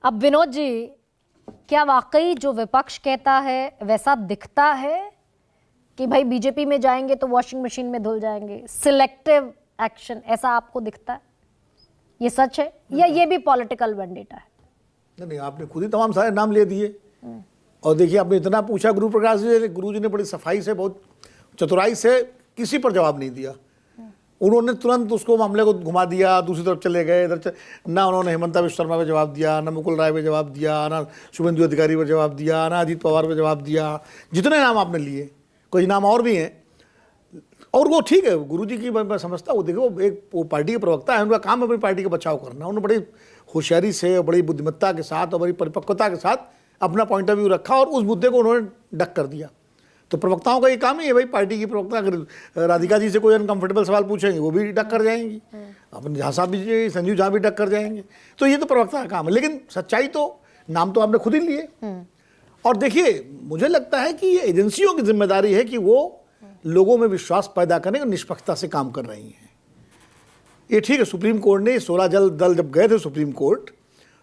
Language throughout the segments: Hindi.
अब विनोद जी, क्या वाकई जो विपक्ष कहता है वैसा दिखता है कि भाई बीजेपी में जाएंगे तो वॉशिंग मशीन में धुल जाएंगे, सिलेक्टिव एक्शन, ऐसा आपको दिखता है? ये सच है या ये भी पॉलिटिकल वेंडेटा है? नहीं, आपने खुद ही तमाम सारे नाम ले दिए। और देखिए, आपने इतना पूछा गुरु प्रकाश जी, गुरु जी ने बड़ी सफाई से, बहुत चतुराई से किसी पर जवाब नहीं दिया। उन्होंने तुरंत उसको मामले को घुमा दिया, दूसरी तरफ चले गए। ना उन्होंने हेमंता विश्व शर्मा पे जवाब दिया, ना मुकुल राय पे जवाब दिया, ना शुभेंदु अधिकारी पर जवाब दिया, ना अजीत पवार पे जवाब दिया। जितने नाम आपने लिए, कुछ नाम और भी हैं, और वो ठीक है, गुरुजी की मैं समझता हूँ। देखो, वो पार्टी के प्रवक्ता है, उनका काम है अपनी पार्टी का बचाव करना। उन्होंने बड़ी होशियारी से, बड़ी बुद्धिमत्ता के साथ और बड़ी परिपक्वता के साथ अपना पॉइंट ऑफ व्यू रखा और उस मुद्दे को उन्होंने डक कर दिया। तो प्रवक्ताओं का ये काम ही है भाई, पार्टी की प्रवक्ता। अगर राधिका जी से कोई अनकंफर्टेबल सवाल पूछेंगे, वो भी डक कर जाएंगी। अपन झा साहब भी, संजीव झा भी डक कर जाएंगे। तो ये तो प्रवक्ता का काम है। लेकिन सच्चाई तो, नाम तो आपने खुद ही लिए। और देखिए, मुझे लगता है कि ये एजेंसियों की जिम्मेदारी है कि वो लोगों में विश्वास पैदा करने और निष्पक्षता से काम कर रही हैं। ये ठीक है, सुप्रीम कोर्ट ने 16 दल जब गए थे सुप्रीम कोर्ट,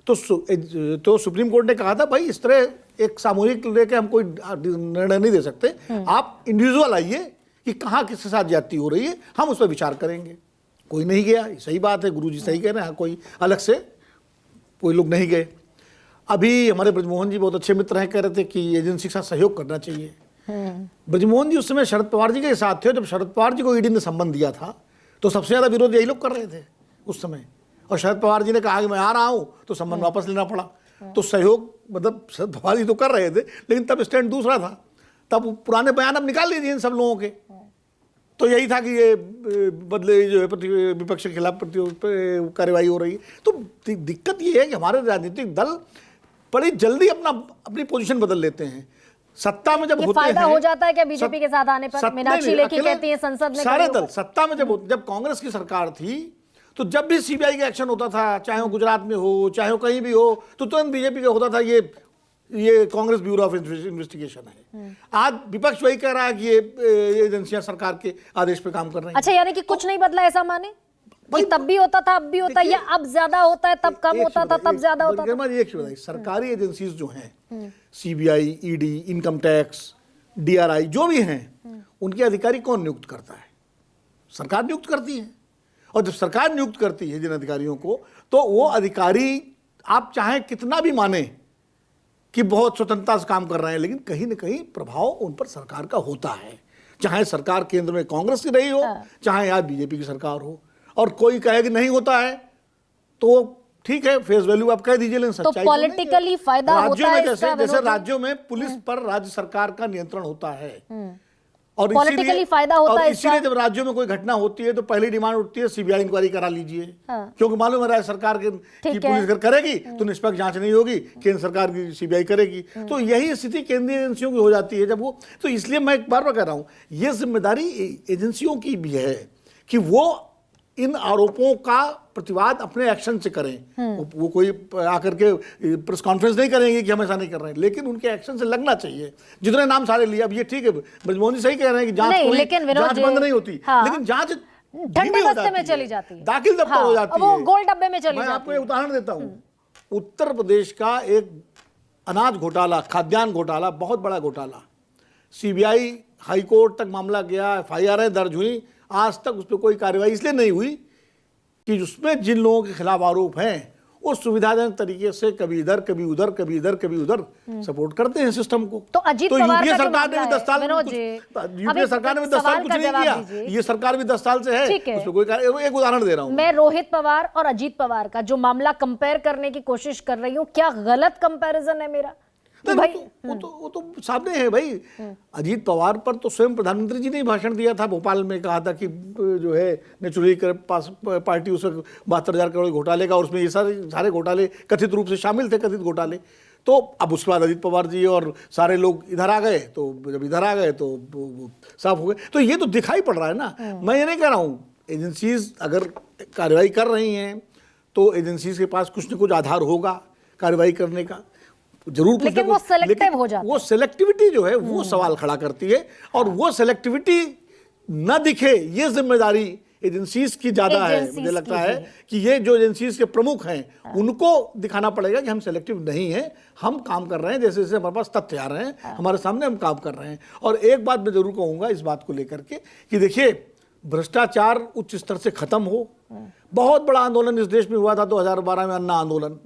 तो सुप्रीम कोर्ट ने कहा था भाई, इस तरह एक सामूहिक लेके हम कोई निर्णय नहीं दे सकते, आप इंडिविजुअल आइए कि कहाँ किसके साथ ज्यादती हो रही है, हम उस पर विचार करेंगे। कोई नहीं गया, सही बात है, गुरुजी सही कह रहे हैं, कोई अलग से कोई लोग नहीं गए। अभी हमारे ब्रजमोहन जी बहुत अच्छे मित्र हैं, कह रहे थे कि एजेंसी के साथ सहयोग करना चाहिए। ब्रजमोहन जी उस समय शरद पवार जी के साथ थे। जब शरद पवार जी को ईडी ने संबंध दिया था तो सबसे ज्यादा विरोध यही लोग कर रहे थे उस समय। और शरद पवार जी ने कहा कि मैं आ रहा हूं, तो संबंध वापस लेना पड़ा। तो सहयोग, मतलब शरद पवार जी तो कर रहे थे, लेकिन तब स्टैंड दूसरा था। तब पुराने बयान अब निकाल लीजिए इन सब लोगों के। तो यही था कि ये बदले जो है विपक्ष के खिलाफ कार्रवाई हो रही है। तो दिक्कत ये है कि हमारे राजनीतिक दल बड़ी जल्दी अपनी पोजीशन बदल लेते हैं। सत्ता में जब होते हैं, फायदा हो जाता है क्या बीजेपी के साथ आने पर? मीनाक्षी लेखी कहती है संसद में सारे दल सत्ता में जब कांग्रेस की सरकार थी, तो जब भी सीबीआई का एक्शन होता था, चाहे वो गुजरात में हो, चाहे वो कहीं भी हो, तो तुरंत बीजेपी का होता था ये कांग्रेस ब्यूरो ऑफ इन्वेस्टिगेशन है। आज विपक्ष वही कह रहा है कि ये एजेंसियां सरकार के आदेश पे काम कर रही हैं। अच्छा, यानी कि कुछ नहीं बदला, ऐसा माने कि तब भी होता था, अब भी होता है, या अब ज्यादा होता है, तब कम होता था, तब ज्यादा होता था? सरकारी एजेंसीज जो हैं, CBI, ED, income tax, DRI, जो भी हैं, उनके अधिकारी कौन नियुक्त करता है? सरकार नियुक्त करती है। और जब सरकार नियुक्त करती है जिन अधिकारियों को, तो वो अधिकारी आप चाहे कितना भी माने कि बहुत स्वतंत्रता से काम कर रहे हैं, लेकिन कहीं ना कहीं प्रभाव उन पर सरकार का होता है। चाहे सरकार केंद्र में कांग्रेस की रही हो, चाहे आज बीजेपी की सरकार हो। और कोई कहे कि नहीं होता है तो ठीक है, फेस वैल्यू आप कह दीजिए, लेकिन सच्चाई तो पॉलिटिकली फायदा होता है इसका? जैसे राज्यों में पुलिस पर राज्य सरकार का नियंत्रण होता है, और पॉलिटिकली फायदा होता है इसीलिए जब राज्यों में कोई घटना होती है तो पहली डिमांड उठती है सीबीआई इंक्वायरी करा लीजिए। क्योंकि मालूम है राज्य सरकार की पुलिस अगर करेगी तो निष्पक्ष जांच नहीं होगी, केंद्र सरकार की सीबीआई करेगी। तो यही स्थिति केंद्रीय एजेंसियों की हो जाती है जब वो। तो इसलिए मैं एक बार कह रहा हूं, ये जिम्मेदारी एजेंसियों की भी है कि वो इन आरोपों का प्रतिवाद अपने एक्शन से करें। वो कोई आकर के प्रेस कॉन्फ्रेंस नहीं करेंगे कि हम ऐसा नहीं कर रहे हैं, लेकिन उनके एक्शन से लगना चाहिए। जितने नाम सारे लिए, अब ये ठीक है, ब्रजमोहन जी सही कह रहे हैं कि जांच बंद नहीं होती, लेकिन जांच ठंडे दस्ते में चली जाती है, दाखिल दफ्तर हो जाती है, वो गोल डब्बे में चली जाती है। मैं आपको एक उदाहरण देता हूं। उत्तर प्रदेश का एक अनाज घोटाला, खाद्यान्न घोटाला, बहुत बड़ा घोटाला, सीबीआई हाईकोर्ट तक मामला गया, एफआईआर दर्ज हुई, आज तक उस पर कोई कार्रवाई इसलिए नहीं हुई कि उसमें जिन लोगों के खिलाफ आरोप हैं वो सुविधाजनक तरीके से कभी इधर कभी उधर, कभी इधर कभी उधर सपोर्ट करते हैं सिस्टम को। तो अजीत पवार यूपीए सरकार ने भी 10 साल, यूपीए सरकार ने भी 10 साल कुछ नहीं किया, ये सरकार भी 10 साल से है, उस पर कोई। एक उदाहरण दे रहा हूं मैं, रोहित पवार और अजीत पवार का जो मामला कंपेयर करने की कोशिश कर रही हूँ, क्या गलत कंपैरिजन है मेरा? तो भाई वो तो सामने है भाई। अजीत पवार पर तो स्वयं प्रधानमंत्री जी ने भाषण दिया था भोपाल में, कहा था कि जो है नेचुरली पास पार्टी उस 72,000 करोड़ घोटाले का, और उसमें ये सारे घोटाले कथित रूप से शामिल थे, कथित घोटाले। तो अब उसके बाद अजीत पवार जी और सारे लोग इधर आ गए, तो जब इधर आ गए तो साफ हो गए। तो ये तो दिखाई पड़ रहा है ना। मैं ये नहीं कह रहा हूँ, एजेंसीज अगर कार्रवाई कर रही हैं तो एजेंसीज के पास कुछ न कुछ आधार होगा कार्रवाई करने का, जरूर। लेकिन वो सेलेक्टिव हो जाता है। वो सेलेक्टिविटी जो है वो सवाल खड़ा करती है, और वो सेलेक्टिविटी न दिखे, ये जिम्मेदारी एजेंसीज की ज्यादा है। एजेंसीज मुझे लगता की है कि ये जो एजेंसीज के प्रमुख हैं उनको दिखाना पड़ेगा कि हम सेलेक्टिव नहीं हैं, हम काम कर रहे हैं, जैसे जैसे हमारे पास तथ्य आ रहे हैं हमारे सामने हम काम कर रहे हैं। और एक बात मैं जरूर कहूंगा इस बात को लेकर के कि देखिए भ्रष्टाचार उच्च स्तर से खत्म हो। बहुत बड़ा आंदोलन इस देश में हुआ था 2012 में, अन्ना आंदोलन।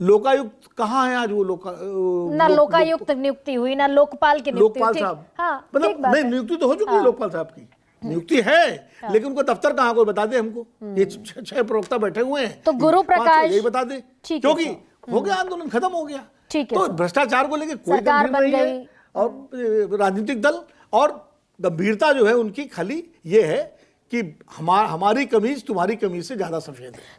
लोकायुक्त कहाँ है आज? वो ना लोकायुक्त नियुक्ति हुई, ना लोकपाल की नियुक्ति लोकपाल हुई। साहब, हाँ, मतलब ठीक बात नहीं, है। नियुक्ति तो हो चुकी है लोकपाल साहब की, नियुक्ति है, लेकिन उनका दफ्तर कहाँ, कोई बता दे हमको। ये 6 प्रवक्ता बैठे हुए हैं, तो गुरु 5 प्रकाश, यही बता दे, ठीक है क्योंकि सर। हो गया आंदोलन, खत्म हो गया। ठीक है तो सर। भ्रष्टाचार को लेकर कोई सरकार गंभीर बन नहीं है। गई। और राजनीतिक दल और गंभीरता जो है उनकी खाली ये है कि हमारी कमीज तुम्हारी कमीज से ज्यादा सफेद है।